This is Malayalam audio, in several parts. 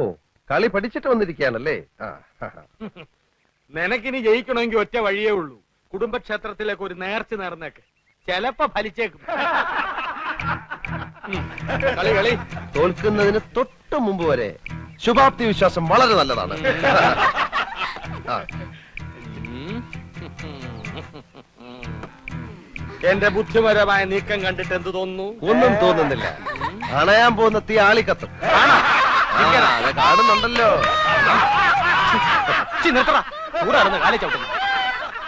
ഓ, കളി പഠിച്ചിട്ട് വന്നിരിക്കുകയാണല്ലേ? നിനക്കിനി ജയിക്കണമെങ്കിൽ ഒറ്റ വഴിയേ ഉള്ളൂ. കുടുംബക്ഷേത്രത്തിലേക്ക് ഒരു നേർച്ച നേർന്നേക്ക്, ചെലപ്പോ ഫലിച്ചേക്കും. കളി കളി. തോൽക്കുന്നതിന് തൊട്ട് മുമ്പ് വരെ ശുഭാപ്തി വിശ്വാസം വളരെ നല്ലതാണ്. എന്റെ ബുദ്ധിപരമായ നീക്കം കണ്ടിട്ട് എന്ത് തോന്നുന്നു? ഒന്നും തോന്നുന്നില്ല. അണയാൻ പോകുന്ന തീ ആളിക്കത്തും. കാണുന്നുണ്ടല്ലോ.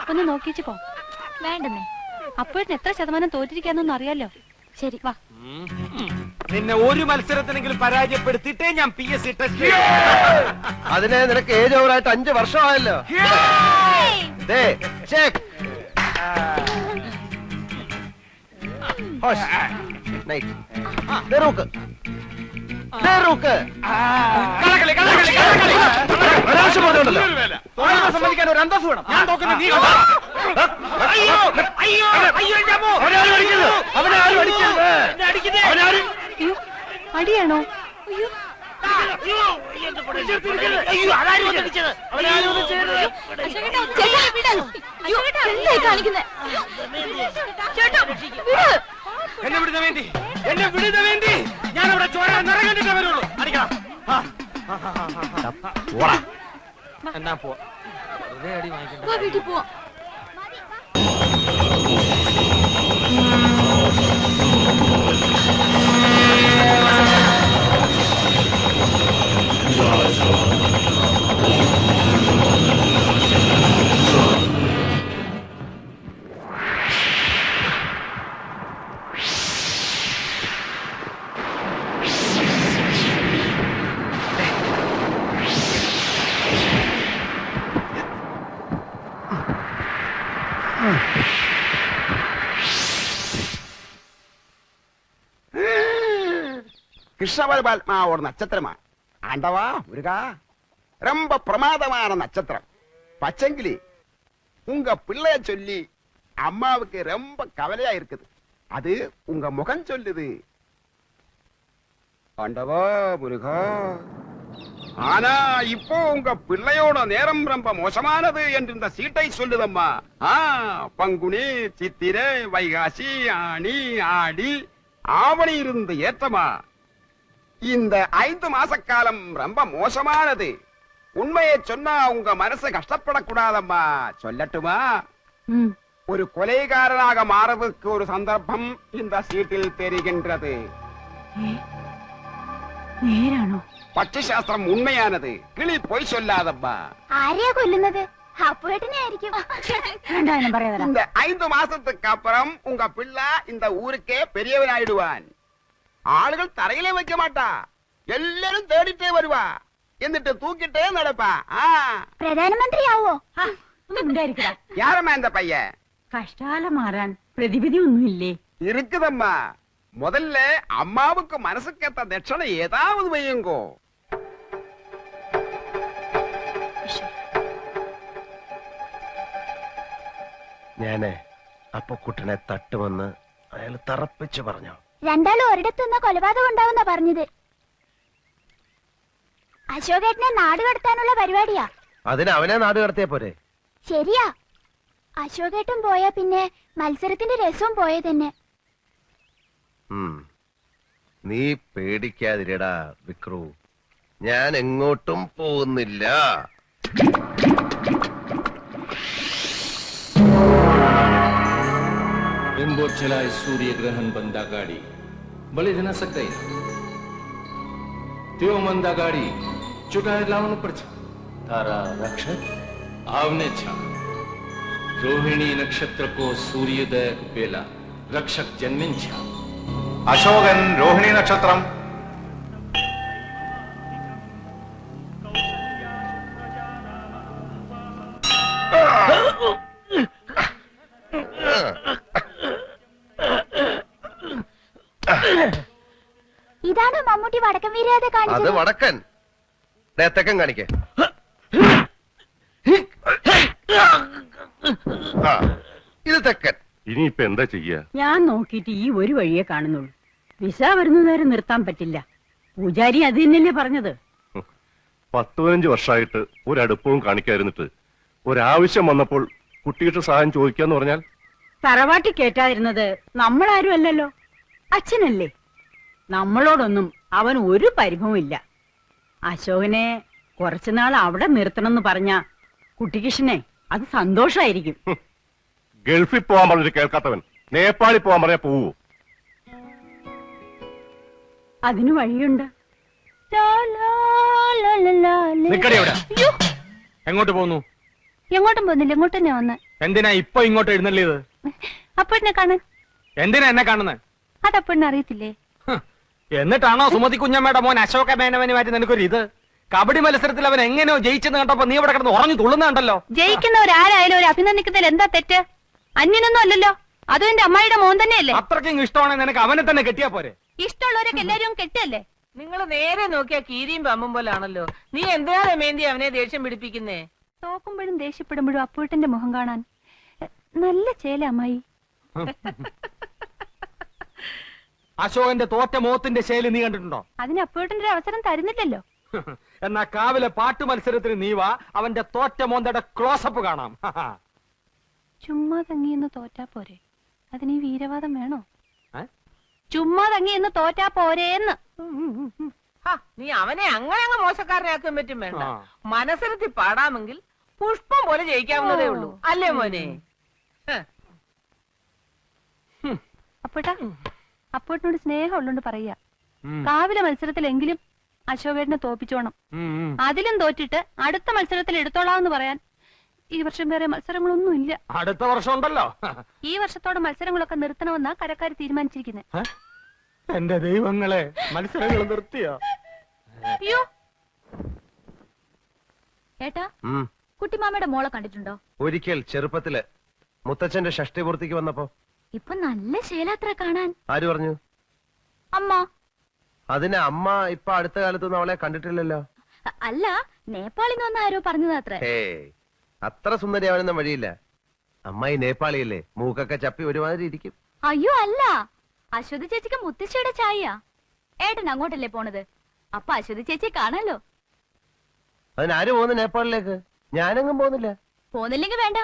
ഒന്ന് നോക്കിച്ചു പോ. വേണ്ടെന്നേ, അപ്പോഴത്തെ എത്ര ശതമാനം തോറ്റിരിക്കാന്നൊന്നും അറിയാലോ. ശരി വാ. നിന്നെ ഒരു മത്സരത്തിനെങ്കിലും പരാജയപ്പെടുത്തിയിട്ടേ ഞാൻ PSC ടെസ്റ്റ്. അതിനെ നിനക്ക് ഏജ് ഓവറായിട്ട് 5 വർഷമായല്ലോ. സമ്മതിക്കാൻ ഒരു അന്തസ് വേണം. ഞാൻ നോക്കുന്നത് നീ അടിയാണോ? എന്നെ വിടുന്ന വേണ്ടി, എന്നെ വിടുന്ന വേണ്ടി ഞാൻ അവിടെ ചോര നിറ കണ്ടിട്ടേ വരുള്ളൂ. അടിക്കണം. എന്നാ പോ. അടി വാങ്ങിക്കണ്ട. വീട്ടിൽ പോ. கிருஷ்ணபரமாத்மா ஒரு நட்சத்திரமா? ஆண்டவா முருகா, ரொம்ப பிரமாதமான நட்சத்திரம். பச்சங்கிளி, உங்க பிள்ளைய சொல்லி அம்மாவுக்கு ரொம்ப கவலையா இருக்குது. அது உங்க முகம் சொல்லுது. ஆண்டவா முருகா, ஆனா இப்போ உங்க பிள்ளையோட நேரம் ரொம்ப மோசமானது என்று இந்த சீட்டை சொல்லுதம்மா. பங்குனி, சித்திரை, வைகாசி, ஆனி, ஆடி, ஆவணி இருந்து ஏற்றமா. இந்த 5 மாச காலம் ரொம்ப மோசமானது. உண்மையை சொன்னா உங்க மனசு கஷ்டப்படக்கூடாதம்மா. சொல்லட்டுமா? ஒரு கொலைகாரனாக மாறதுக்கு ஒரு சந்தர்ப்பம் இந்த சீட்டில் தெரிகின்றது. നേരാണോ? പക്ഷിശാസ്ത്രം ഉണ്മയാനത്. കിളി പോയി சொல்லாதம்மா. ആരെയാ കൊല്ലുന്നത്? അപ്പുവേട്ടനെ ആയിരിക്കും. இந்த 5 மாசத்துக்கு அப்புறம் உங்க பிள்ளை இந்த ஊருக்கே பெரியவனாயிடுவான். ആളുകൾ തറയിലേ വെക്ക മാട്ടാ, എല്ലാരും തേടിട്ടേ വരുവാ, എന്നിട്ട് തൂക്കിട്ടേ നടപ്പാ. പ്രധാനമന്ത്രിയാവോ? யாரம்மா இந்த பையன்? കഷ്ടാലം മാറാൻ പ്രതിവിധി ഒന്നുമില്ലേ? இருக்குதம்மா. முதல்ல அம்மாவுக்கு மனசுக்கேத்த தட்சணை ஏதாவது வையுங்கோ. ഞാന് അപ്പൊ കുട്ടനെ തട്ടുമെന്ന് അയാൾ തറപ്പിച്ചു പറഞ്ഞു. രണ്ടാളും ഒരിടത്ത് നിന്ന് കൊലപാതകം ഉണ്ടാവുന്ന പറഞ്ഞത്. അശോകേട്ടനെ നാട് കടത്താനുള്ള പരിപാടിയാ. അതിന് അവനെ നാട് കടത്തിയ പോരെ? ശരിയാ, അശോകേട്ടൻ പോയാ പിന്നെ മത്സരത്തിന്റെ രസവും പോയ തന്നെ. നീ പേടിക്കാതിരടാ വിക്രു, ഞാൻ എങ്ങോട്ടും പോകുന്നില്ല. बिंबोर चलाए सूर्य ग्रहण बंदा गाड़ी बड़े जना सकते त्यो मंदा गाड़ी चुटाए लावन पर तारा रक्षक आवने छा. रोहिणी नक्षत्र को सूर्योदय पेला रक्षक जन्मिन छा. अशोकन रोहिणी नक्षत्रम. ഇതാണോ മമ്മൂട്ടി വടക്കൻ വീരത അത് കാണിച്ചത്? വടക്കൻ. തെക്കൻ കാണിക്കേ. ഇത് തെക്കൻ. ഇനിയിപ്പോ എന്താ ചെയ്യാ? ഞാൻ നോക്കിയിട്ട് ഈ ഒരു വഴിയെ കാണുന്നുള്ളൂ. വിസ വരുന്നവരെ നിർത്താൻ പറ്റില്ല. പൂജാരി അത് തന്നെയല്ലേ പറഞ്ഞത്? 10-15 വർഷമായിട്ട് ഒരടുപ്പവും കാണിക്കാതിരുന്നിട്ട് ഒരാവശ്യം വന്നപ്പോൾ കുട്ടിയുടെ സഹായം ചോദിക്കാന്ന് പറഞ്ഞാൽ തറവാട്ടി കേറ്റാതിരുന്നത് നമ്മളാരും അല്ലല്ലോ, അച്ഛനല്ലേ. നമ്മളോടൊന്നും അവൻ ഒരു പരിഭവം ഇല്ല. അശോകനെ കുറച്ചുനാൾ അവിടെ നിർത്തണമെന്ന് പറഞ്ഞ കുട്ടികൃഷ്ണനെ അത് സന്തോഷായിരിക്കും. ഗൾഫിൽ പോവാൻ പറഞ്ഞിട്ട് കേൾക്കാത്തവൻ നേപ്പാളിൽ പോവാൻ പറഞ്ഞാൽ പോവോ? അതിന് വഴിയുണ്ട്. നിക്കടി അവിടെ. എങ്ങോട്ട് പോകുന്നു? എങ്ങോട്ടും പോകുന്നില്ല, ഇങ്ങോട്ട് തന്നെ വന്ന്. എന്തിനാ ഇപ്പൊ ഇങ്ങോട്ട് എഴുന്നള്ളിയത്? അപ്പോഴെന്നെ കാണാൻ. എന്തിനാ എന്നെ കാണുന്നത്? അതപ്പോഴെന്നെ അറിയത്തില്ലേ? എന്നിട്ടാണോ സുമതി കുഞ്ഞമ്മയുടെ മോൻ അശോക മേനവന് മാറ്റി നിനക്കൊരു ഇത്? കബഡി മത്സരത്തിൽ അവൻ എങ്ങനെയോ ജയിച്ചെന്ന് കണ്ടപ്പോ നീ ഇവിടെ കിടന്ന് ഉറഞ്ഞു തുള്ളുന്നുണ്ടല്ലോ. ജയിക്കുന്നവരാരായാലും ഒരു അഭിനന്ദിക്കുന്നതിൽ എന്താ തെറ്റ്? അന്യനൊന്നും അല്ലല്ലോ, അതും എന്റെ അമ്മായിയുടെ മോൻ തന്നെയല്ലേ. അത്രയ്ക്കും ഇഷ്ടമാണെങ്കിൽ നിനക്ക് അവനെ തന്നെ കെട്ടിയാ പോരെ? ഇഷ്ടമുള്ളവരൊക്കെ എല്ലാരും കെട്ടല്ലേ? നിങ്ങൾ നേരെ നോക്കിയാ കീരിയും പമ്പും പോലാണല്ലോ. നീ എന്തിനാ രമേന്തി അവനെ ദേഷ്യം പിടിപ്പിക്കുന്നേ? തോക്കുമ്പോഴും ദേഷ്യപ്പെടുമ്പോഴും അപ്പൂട്ടന്റെ മുഖം കാണാൻ നല്ല ചേല അമ്മായി. അശോകന്റെ തോറ്റ മോത്തിന്റെ ശൈലി നീ കണ്ടിട്ടുണ്ടോ? അതിന് അപ്പൂട്ടന്റെ ഒരു അവസരം തരുന്നില്ലല്ലോ. എന്നാ കാവിലെ പാട്ട് മത്സരത്തിന് നീ വാ, അവന്റെ തോറ്റ മോന്തയുടെ ക്ലോസപ്പ് കാണാം. ചുമ്മാ തങ്ങിയെന്ന് തോറ്റാ പോരെ, അതിന് ഈ വീരവാദം വേണോ? ചുമ്മാ തങ്ങിയെന്ന് തോറ്റാ പോരേന്ന്. നീ അവനെ അങ്ങനെ അങ്ങ് മോശക്കാരനാക്കാൻ പറ്റും വേണ്ട. മനസ്സിലെത്തി പാടാമെങ്കിൽ പുഷ്പം പോലെ ജയിക്കാവുന്നതേ ഉള്ളൂ, അല്ലേ മോനെ? അപ്പോട്ടാ, അപ്പോട്ടിനോട് സ്നേഹം ഉള്ളോണ്ട് പറയാ, കാവിലെ മത്സരത്തിലെങ്കിലും അശോകേട്ടനെ തോപ്പിച്ചോണം. അതിലും തോറ്റിട്ട് അടുത്ത മത്സരത്തിൽ എടുത്തോളാന്ന് പറയാൻ ഈ വർഷം വേറെ മത്സരങ്ങളൊന്നും ഇല്ല. അടുത്ത വർഷം ഉണ്ടല്ലോ. ഈ വർഷത്തോടെ മത്സരങ്ങളൊക്കെ നിർത്തണമെന്നാ കരക്കാര് തീരുമാനിച്ചിരിക്കുന്നത്. എന്റെ ദൈവങ്ങളെ, മത്സരങ്ങൾ നിർത്തിയോ? അയ്യോ ഏട്ടാ, കുട്ടിമാമയുടെ മോളെ കണ്ടിട്ടുണ്ടോ? ഒരിക്കൽ ചെറുപ്പത്തില് മുത്തച്ഛന്റെ ഷഷ്ടിപൂർത്തിക്ക് വന്നപ്പോ. ഇപ്പൊ നല്ല ശേലാത്ര കാണാൻ. ആര് പറഞ്ഞു? അമ്മ. അതിന് അമ്മ ഇപ്പൊ അടുത്ത കാലത്തൊന്നും അവളെ കണ്ടിട്ടില്ലല്ലോ. അല്ല, നേപ്പാളിൽ നിന്ന് ആരോ പറഞ്ഞതാത്രേ. അത്ര സുന്ദരിയാവാനൊന്നും വഴിയില്ല. അമ്മായി നേപ്പാളിയല്ലേ, മൂക്കൊക്കെ ചപ്പി ഒരുമാതിരി ഇരിക്കും. അയ്യോ അല്ല, അശ്വതി ചേച്ചിക്ക് മുത്തശ്ശിയുടെ ചായ. ഏട്ടൻ അങ്ങോട്ടല്ലേ പോണത്, അപ്പൊ അശ്വതി ചേച്ചി കാണാലോ. അതിനാര് പോകുന്നു നേപ്പാളിലേക്ക്? ഞാനെങ്ങും പോകുന്നില്ല. പോന്നില്ലെങ്കിൽ വേണ്ട,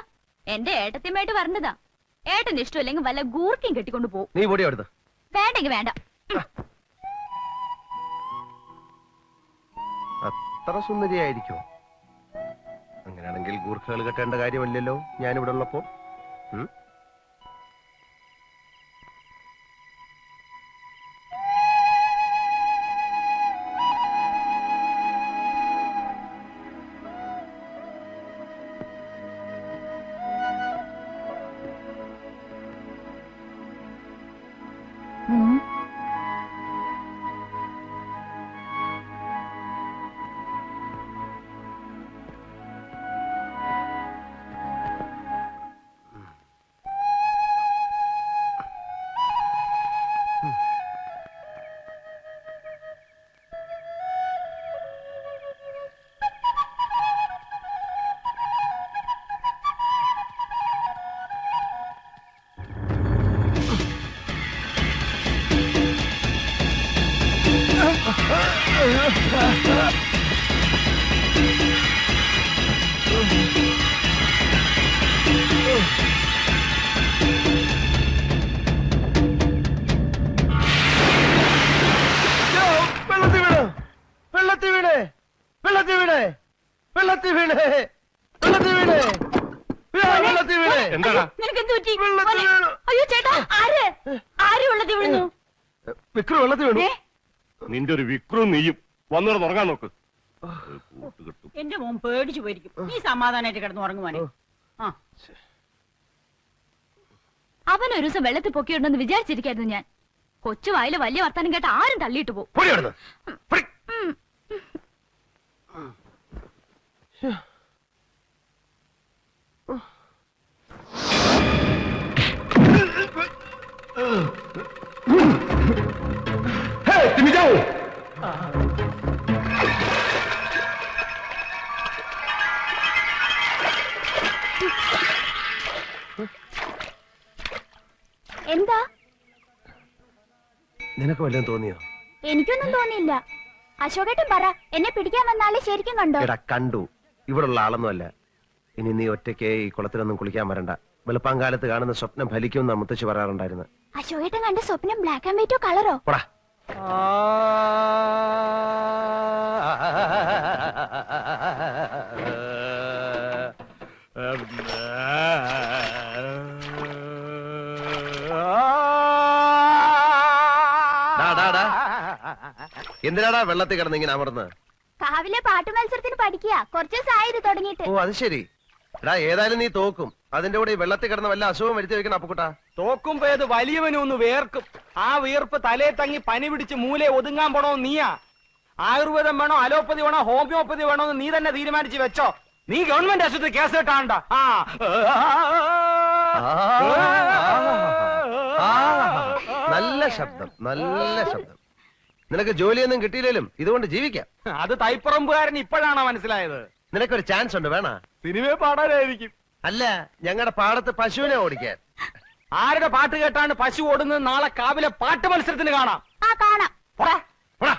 എന്റെ ഏട്ടത്തിയമ്മയായിട്ട് വരണ്ടതാ. ഏട്ടന് ഇഷ്ടമില്ലെങ്കിൽ വല്ല ഗൂർക്കയും കെട്ടിക്കൊണ്ട് പോകും. നീ പൊടി അവിടുന്ന്. വേണ്ടെങ്കിൽ വേണ്ട. അത്ര സുന്ദരിയായിരിക്കോ? അങ്ങനെയാണെങ്കിൽ ഗൂർഖകൾ കെട്ടേണ്ട കാര്യമല്ലല്ലോ ഞാനിവിടെ ഉള്ളപ്പോ. അയ്യോ ചേട്ടാ, ആര് ആര് വെള്ളത്തിൽ വീഴുന്നു? വിക്രു വെള്ളത്തിൽ വീണു. നിന്റെ ഒരു വിക്രും നീയും വന്നിട ഉറങ്ങാൻ നോക്ക്. എന്റെ മോൻ പേടിച്ചു പോയിരിക്കും. നീ സമാധാനായിട്ട് കിടന്ന് ഉറങ്ങുവാനെ. അവൻ ഒരു ദിവസം വെള്ളത്തിൽ പൊക്കിയുണ്ടെന്ന് വിചാരിച്ചിരിക്കായിരുന്നു ഞാൻ. കൊച്ചു വായില് വലിയ വർത്താനം കേട്ട ആരും തള്ളിയിട്ട് പോകും. എന്താ? നിനക്ക് വല്ലതും തോന്നിയോ? എനിക്കൊന്നും തോന്നിയില്ല. അശോകേട്ടൻ പറ, എന്നെ പിടിക്കാൻ വന്നാളെ ശരിക്കും കണ്ടോ? എടാ കണ്ടു, ഇവിടുള്ള ആളൊന്നുമല്ല. ഇനി നീ ഒറ്റയ്ക്ക് ഈ കുളത്തിലൊന്നും കുളിക്കാൻ വരണ്ട. വെളുപ്പാങ്കാലത്ത് കാണുന്ന സ്വപ്നം ഫലിക്കുമെന്ന് മുത്തശ്ശി പറയാറുണ്ടായിരുന്നു. അശോകേട്ടൻ കണ്ട സ്വപ്നം ബ്ലാക്ക് ആൻഡ് വൈറ്റോ കളറോ? പോടാ. എന്തിനാടാ വെള്ളത്തിൽ കിടന്ന് ഇങ്ങനെ അമർന്ന്? കാവിലെ പാട്ട് മത്സരത്തിന് പഠിക്കുക, കുറച്ച് ദിവസമായി ഇത് തുടങ്ങിയിട്ട്. ഓ അത് ശരി. എടാ ഏതായാലും നീ തോക്കും. അതിന്റെ കൂടെ ഈ വെള്ളത്തിൽ കിടന്ന വല്ല അസുഖം വരുത്തി വെക്കണം അപ്പുക്കുട്ടാ. തോക്കുമ്പോ ഏത് വലിയവനും ഒന്ന് വേർക്കും. ആ വീർപ്പ് തലേ തങ്ങി പനി പിടിച്ച് മൂലെ ഒതുങ്ങാൻ പോണോ നീയാ? ആയുർവേദം വേണോ, അലോപ്പതി വേണോ, ഹോമിയോപ്പതി വേണോ എന്ന് നീ തന്നെ തീരുമാനിച്ച് വെച്ചോ. നീ ഗവൺമെന്റ് ആശുപത്രി കേസ് കിട്ടാണ്ട. നല്ല ശബ്ദം, നല്ല ശബ്ദം. നിനക്ക് ജോലിയൊന്നും കിട്ടിയില്ലേലും ഇതുകൊണ്ട് ജീവിക്കാം. അത് തൈപ്പറമ്പുകാരൻ ഇപ്പോഴാണോ മനസ്സിലായത്? നിനക്കൊരു ചാൻസ് ഉണ്ട്, വേണ? സിനിമയെ പാടാനായിരിക്കും. അല്ല, ഞങ്ങളുടെ പാടത്ത് പശുവിനെ ഓടിക്കാൻ. ആരുടെ പാട്ട് കേട്ടാണ് പശു ഓടുന്നത്? നാളെ കാവിലെ പാട്ട് മത്സരത്തിന് കാണാം. ആ കാണാം. പോടാ, പോടാ.